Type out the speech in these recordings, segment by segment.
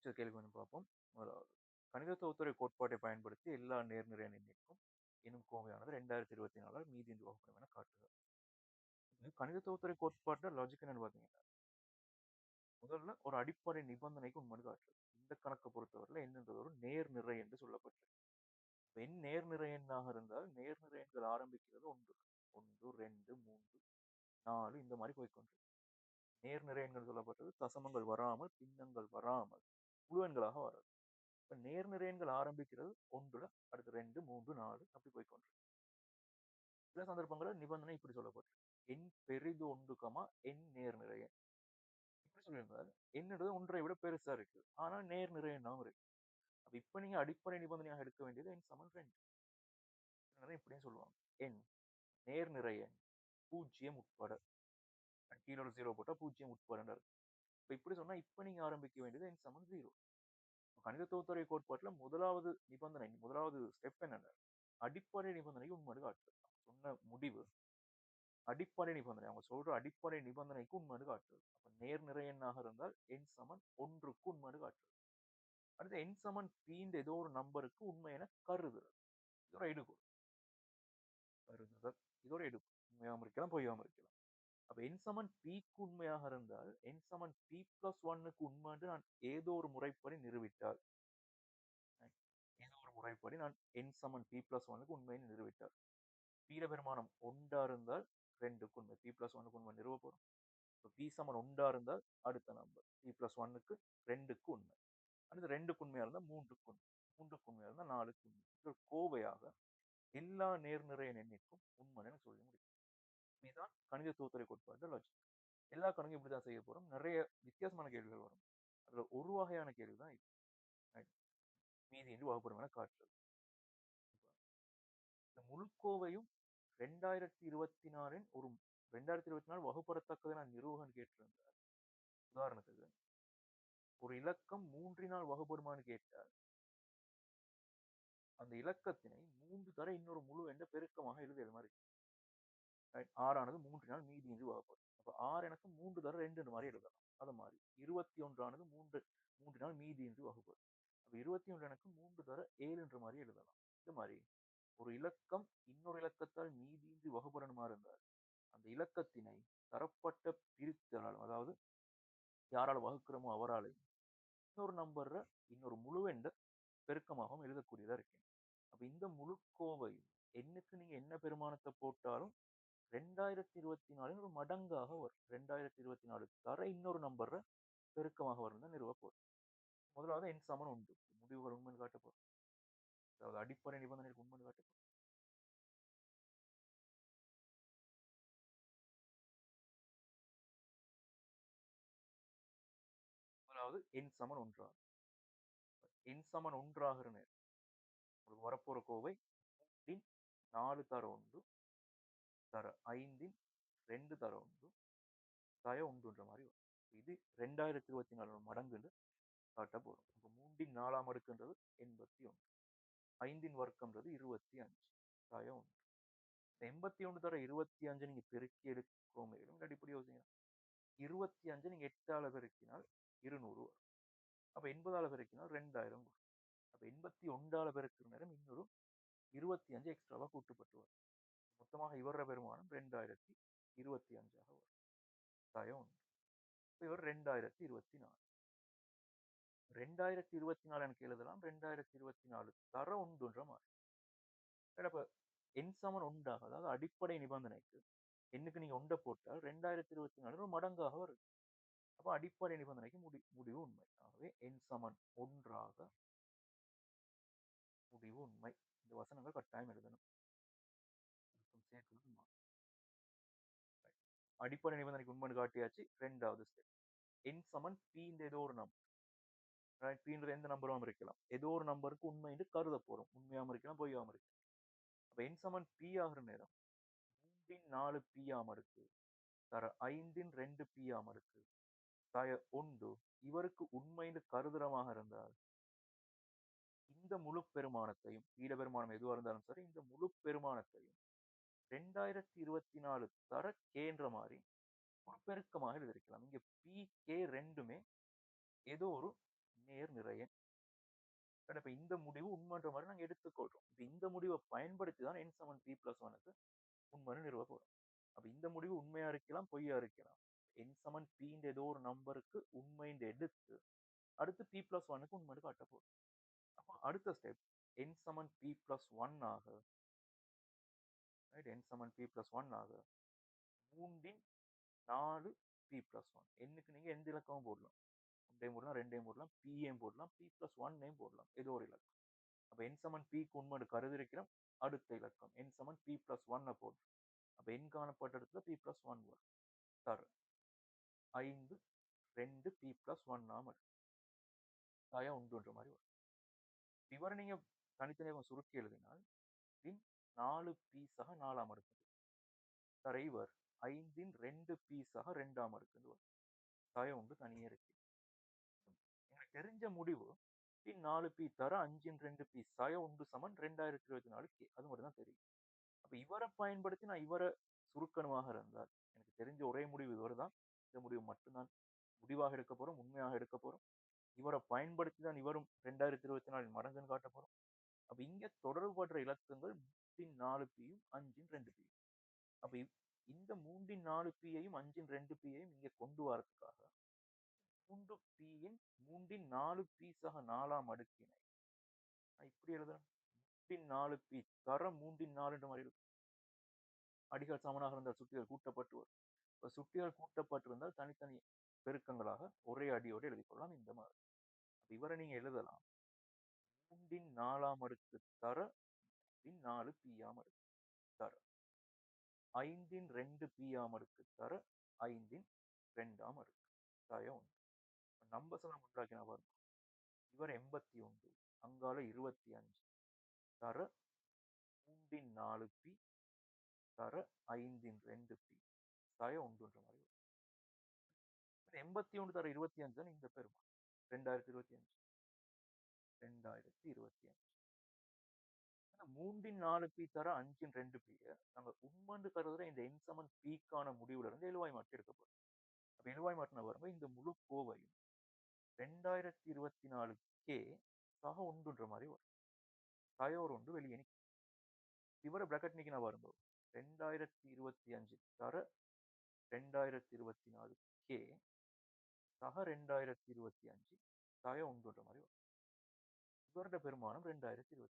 சரி கேள்வி கொஞ்சம் பார்ப்போம். முதலாவது கணித தொகுத்துறை கோட்பாட்டை பயன்படுத்தி எல்லா நேர்நிறை எண்ணிற்கும் எனும் கோவையானது 2024 மீதின்றி வகுப்படும் என காட்டுக. கணித தொகுத்துறை கோட்பாட்டோட லாஜிக் என்னன்னு பார்த்தீங்கன்னா, முதல்ல ஒரு அடிப்படை நிபந்தனைக்கு உண்மைன்னு காட்டுறது. இந்த கணக்கை பொறுத்தவரையில் என்னன்றது ஒரு நேர்நிறை என்று சொல்லப்பட்டிருக்கு. எண் நேர்நிறை எண்ணாக இருந்தால் நேர்நிறை எண்கள் ஆரம்பிக்கிறது ஒன்று, 2, 3, 4 இந்த மாதிரி போய்க்கொண்டு நேர்நிறை எண்கள் சொல்லப்பட்டது தசமங்கள் வராமல், பின்னங்கள் வராமல் முழு எண்களாக வராது. இப்ப நேர்நிறை எண்கள் ஆரம்பிக்கிறது ஒன்றுல, அடுத்து 2, 3, 4 அப்படி போய்க்கொண்டு சில சந்தர்ப்பங்களில் நிபந்தனை இப்படி சொல்லப்பட்டிருக்கு. எண் பெரிது ஒன்று கமா எண் நேர்நிறை எண். இப்படி சொல்லியிருந்தால் என்னது ஒன்றை விட பெருசா இருக்கு, ஆனா நேர்நிறை எண்ணாவும் இருக்கு. அப்ப இப்ப நீங்க அடிப்படை நிபந்தனையாக எடுக்க வேண்டியது எண் சமன் 2. இப்படியும் சொல்லுவாங்க, எண் நேர்நிறை எண் 0 உட்பட, கீழே ஒரு 0 போட்டா 0 உட்பட இருக்கு. இப்ப இப்படி சொன்னா இப்ப நீங்க ஆரம்பிக்க வேண்டியது எண் சமன் 0. கணித தொகுத்துறை கோட்பாட்டுல முதலாவது ஸ்டெப் என்னன்னா, அடிப்படை நிபந்தனைக்கு உண்மைன்னு காட்டுது. சொன்ன முடிவு அடிப்படை நிபந்தனை, அவங்க சொல்ற அடிப்படை நிபந்தனைக்கு உண்மைன்னு காட்டுறது. அப்ப நேர்நிறை எண்ணாக இருந்தால் எண் சமன் 1க்கு உண்மைன்னு காட்டுறது. அடுத்து எண் சமன் பீண்ட் ஏதோ ஒரு நம்பருக்கு உண்மை என கருதுறது. இதோட எடுக்கும் கருதுதல், இதோட எடுக்கும் உண்மையாகவும் இருக்கலாம் பொய்யாகவும் இருக்கலாம். அப்ப எண் சமன் பிக்கு உண்மையாக இருந்தால் எண் சமன் பி பிளஸ் ஒன்னுக்கு உண்மை என்று நான் ஏதோ ஒரு முறைப்படி நிரூபித்தால், நான் எண் சமன் பி பிளஸ் ஒன்னுக்கு உண்மையை நிரூபித்தால், பீட பெருமானம் ஒன்றா இருந்தால் 2க்கு உண்மை, பி பிளஸ் ஒன்னுக்கு உண்மை நிறுவ போறோம். பி சமன் ஒன்றா இருந்தால் அடுத்த நம்பர் பி பிளஸ் ஒன்னுக்கு 2க்கு உண்மை, அடுத்து 2க்கு உண்மையா இருந்தால் 3க்கு உண்மை, 3க்கு உண்மையா இருந்தால் 4க்கு உண்மை. ஒரு கோவையாக எல்லா நேர்நிறை எண்ணிற்கும் உண்மைன்னு சொல்லி முடியும். இதுதான் கணித தொகுத்துறை கோட்பாடு லாஜிக். எல்லா கணக்கும் இப்படிதான் செய்ய போறோம். நிறைய வித்தியாசமான கேள்விகள் வரும். அதுல ஒரு வகையான கேள்விதான் இது. மீதி என்று வகுப்படும் என காட்டுறது. இந்த முழுக்கோவையும் 2024 ஒரு 2024 வகுப்பெறத்தக்கது நிரூபகன் கேட்டிருந்தார். உதாரணத்துக்கு ஒரு இலக்கம் 3னால் வகுப்படுமான்னு கேட்டால் அந்த இலக்கத்தினை 3 தர இன்னொரு முழு என்ற பெருக்கமாக எழுதிய மாதிரி 6 3னால் மீதியின்றி வகுப்படும். அப்ப 6 எனக்கு 3 தர 2 மாதிரி எழுதலாம். அது மாதிரி 21 3னால் மீதியின்றி வகுப்படும். அப்ப 21 எனக்கு 3 தர 7 மாதிரி எழுதலாம். இது மாதிரி ஒரு இலக்கம் இன்னொரு இலக்கத்தால் மீதியின்றி வகுப்படணுமா இருந்தால் அந்த இலக்கத்தினை தரப்பட்ட பிரித்தலால், அதாவது யாரால் வகுக்கிறோமோ அவரால் இன்னொரு நம்பர் இன்னொரு முழுவெண்ட பெருக்கமாகவும் எழுதக்கூடியதா இருக்கு. அப்ப இந்த முழுக்கோவை எண்ணுக்கு நீங்க என்ன பெருமானத்தை போட்டாலும் 2024 ஒரு மடங்காக வரும். 2024 தர இன்னொரு நம்பர் பெருக்கமாக வரும் தான் நிறுவ போறோம். முதலாவது எண் சமன் உண்டு, முடிவுகள் உண்மைன்னு காட்ட போறோம். அதாவது அடிப்படை நிபந்தனைக்கு உண்மைன்னு காட்ட போறோம். முதலாவது எண் சமன் ஒன்றாகும். எண் சமன் ஒன்றாகிற நேரம் உங்களுக்கு வரப்போற கோவை 4 தர 1 தர 5 2 தர 1 தய 1ன்ற மாதிரி வரும். இது 2024 மடங்குன்னு காட்ட போறோம். இப்போ 3ன் 4ஆம் அடுக்குன்றது 81, 5ன் வர்க்கம்ன்றது 25 தய 1. 81 தர 25 நீங்க பெருக்கி எடுக்கிறோம் இல்லாட்டி இப்படி யோசிங்க, 25 நீங்க 8ஆல பெருக்கினால் 200 வரும். அப்ப 80ஆல பெருக்கினால் 2000 வரும். அப்ப 81ஆல பெருக்கிற நேரம் இன்னொரு 25 எக்ஸ்ட்ராவா கூட்டப்பட்டு வரும். மொத்தமாக இவர பெருமானம் 2025 வரும். தய 1. இவர் 2024 2024 எனக்கு எழுதலாம். 2024 தர 1ன்ற மாதிரி. இப்ப எண் சமன் ஒன்றாக, அதாவது அடிப்படை நிபந்தனைக்கு எண்ணுக்கு நீங்க ஒன்றை போட்டால் 2024 மடங்காக வரும். அப்ப அடிப்படை நிபந்தனைக்கு முடிவு உண்மை. ஆகவே எண் சமன் ஒன்றாக முடிவு உண்மை. இந்த வசனங்கள் கட்டாயம் எழுதணும். அடிப்படை நிபந்தனைக்கு உண்மைன்னு காட்டியாச்சு. 2வது ஸ்டெப் எண் சமன் பி இந்த ஏதோ ஒரு நம்பர், பீன்ற எந்த நம்பரும் இருக்கலாம். ஏதோ ஒரு நம்பருக்கு உண்மை என்று கருத போறோம். உண்மையாம இருக்கலாம் பொய்யாம இருக்கலாம். அப்ப எண் சமன் பி ஆகிற நேரம் 3ன் 4 பி ஆம் அடுக்கு தர 5ன் 2 பி ஆம் அடுக்கு தய 1 இவருக்கு உண்மைன்னு கருதுரமாக இருந்தால் இந்த முழு பெருமானத்தையும், ஈட பெருமானம் எதுவா இருந்தாலும் சரி, இந்த முழு பெருமானத்தையும் 2024 தர கேன்ற மாதிரி ஒரு பெருக்கமாக எழுதிருக்கலாம். இங்க பி கே ரெண்டுமே ஏதோ ஒரு நேர்நிறை எண். இப்ப இந்த முடிவு உண்மைன்ற மாதிரி நாங்க எடுத்துக்கொள்றோம். இப்ப இந்த முடிவை பயன்படுத்தி தான் n சமன் p+1க்கு உண்மைன்னு நிறுவ போறோம். அப்ப இந்த முடிவு உண்மையா இருக்கலாம், பொய்யா இருக்கலாம். n சமன் p ஏதோ ஒரு நம்பருக்கு உண்மைன்னு எடுத்து அடுத்து p+1க்கு உண்மைன்னு காட்ட போறோம். அப்ப அடுத்த ஸ்டெப் n சமன் p+1 ஆக n சமன் p+1 ஆக 3 இன் 4 p+1. எண்ணுக்கு நீங்க எந்த இலக்கமும் போடலாம். 1 போடலாம், 2 போடலாம், p போடலாம், p+1 போடலாம். ஏதோ ஒரு இலக்கம். அப்ப n சமன் p உண்மைன்னு கருதிருக்கிறோம். அடுத்த இலக்கம் n சமன் p+1 போடுறோம். அப்ப n காணப்பட்ட இடத்துல p+1 வரும். தர 5 2 p+1 இருக்கு. தாயா உண்டுன்ற மாதிரி வரும். இவரை நீங்க தனித்தனியாக சுருக்கி எழுதினால் பின் 4p சக 4 அடுக்கு தர இவர் 5 2p சக 2 அடுக்கு வரும். தாயா உண்டு தனியே இருக்கு. எனக்கு தெரிஞ்ச முடிவு பின் 4p தர 5 2p சய உண்டு சமன் 2024 k. அது மட்டும் தான் தெரியும். அப்ப இவரை பயன்படுத்தி நான் இவரை சுருக்கணுமாக இருந்தால் எனக்கு தெரிஞ்ச ஒரே முடிவு இவர் தான். இந்த முடிவு மட்டும்தான் முடிவாக எடுக்க போறோம், உண்மையாக எடுக்க போறோம். இவரை பயன்படுத்தி தான் இவரும் 2024 மடங்குன்னு காட்ட போறோம். அப்ப இங்க தொடர்புபடுற இலக்கங்கள் 3 5 2p. அப்ப இந்த 3 4pயையும் 5 2pயையும் இங்க கொண்டு வரதுக்காக 3pயின் 3 4p சக 4 அடுக்கினை இப்படி எழுதுறேன். 3 4p தர 3 4 மாதிரி இருக்கும். அடிகள் சமனாக இருந்தால் சுட்டிகள் கூட்டப்பட்டு வரும். இப்ப சுட்டிகள் கூட்டப்பட்டிருந்தால் தனித்தனி பெருக்கங்களாக ஒரே அடியோடு எழுதிக் கொள்ளலாம். இந்த மாதிரி இவரை நீங்க எழுதலாம். 3 4 அடுக்கு தர 4p அடுக்கு தர 5 2p அடுக்கு தர 5 2 அடுக்கு தாய 1. நம்பர்ஸ் எல்லாம் உண்டாக்கினா பாருங்க. இவர் 81 அங்கால 25 தர 3 4p தர 5 2p தாய 1ன்ற மாதிரி 81 தர 25 தான் இந்த பெருமாள் 2025 2025 3 4p தர 5 2p நாங்க உண்மைன்னு கருதுற இந்த n சமன் p முடிவுல இருந்து எழுவாய் மாற்றி எடுக்க போறோம். அப்ப எழுவாய் மாற்றின வரும்போது இந்த முழு கோவையும் 2024 k சக ஒன்றுன்ற மாதிரி வரும். தாய ஒரு ஒன்று வெளியே நிற்கும். இவரை பிராக்கெட் நீக்கினா வரும்போது 2025 தர 2024 k சக 2025 தாய ஒன்றுன்ற மாதிரி வரும். இவரோட பெருமானம் 2024.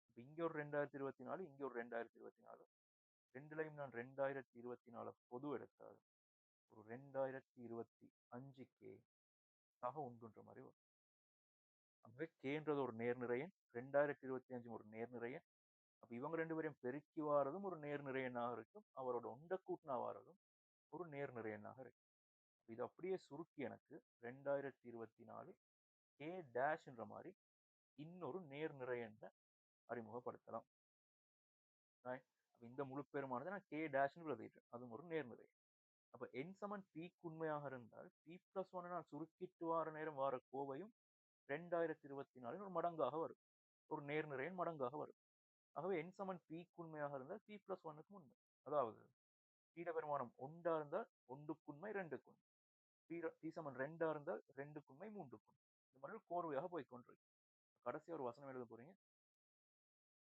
இப்ப இங்க ஒரு 2024 இங்க ஒரு 2024 ரெண்டுலையும் நான் 2024 பொது எடுத்தால் ஒரு 2025 சக ஒன்றுன்ற மாதிரி வரும். ஆகவே கேன்றது ஒரு நேர்நிறை எண், 2025 ஒரு நேர்நிறை எண். அப்ப இவங்க ரெண்டு பேரையும் பெருக்கி வாரதும் ஒரு நேர்நிறை எண்ணாக இருக்கும். அவரோட ஒண்ட கூட்டினா வாரதும் ஒரு நேர்நிறை எண்ணாக இருக்கும். இது அப்படியே சுருக்கி எனக்கு 2024 கே டேஷ்ன்ற மாதிரி இன்னொரு நேர்நிறை எண்ணை அறிமுகப்படுத்தலாம். இந்த முழு பெருமானதை நான் கே டேஷ்னு எழுதிட்டேன். அதுவும் ஒரு நேர்நிறை. அப்ப n சமன் p உண்மையாக இருந்தால் p+1 நான் சுருக்கிட்டு வார நேரம் வார கோவையும் 2024 ஒரு மடங்காக வரும். ஒரு நேர்நிறையின் மடங்காக வரும். ஆகவே n சமன் p உண்மையாக இருந்தால் p+1க்கு உண்மை. அதாவது p பெருமானம் 1 இருந்தால் 1க்கு உண்மை 2க்கு உண்மை. p சமன் 2 இருந்தால் 2க்கு உண்மை 3க்கு உண்மை. இந்த மாதிரி கோர்வையாக போய்கொண்டிருக்கு. கடைசி ஒரு வசனம் எழுத போறீங்க.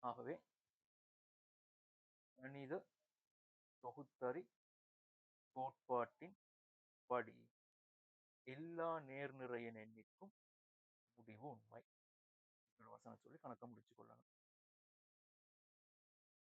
ஆகவே கணித தொகுத்தறி கோட்பாட்டின் படி எல்லா நேர்நிறை எண்ணிற்கும் முடிவு உண்மை. வசனம் சொல்லி கணக்கை முடிச்சு கொள்ளணும்.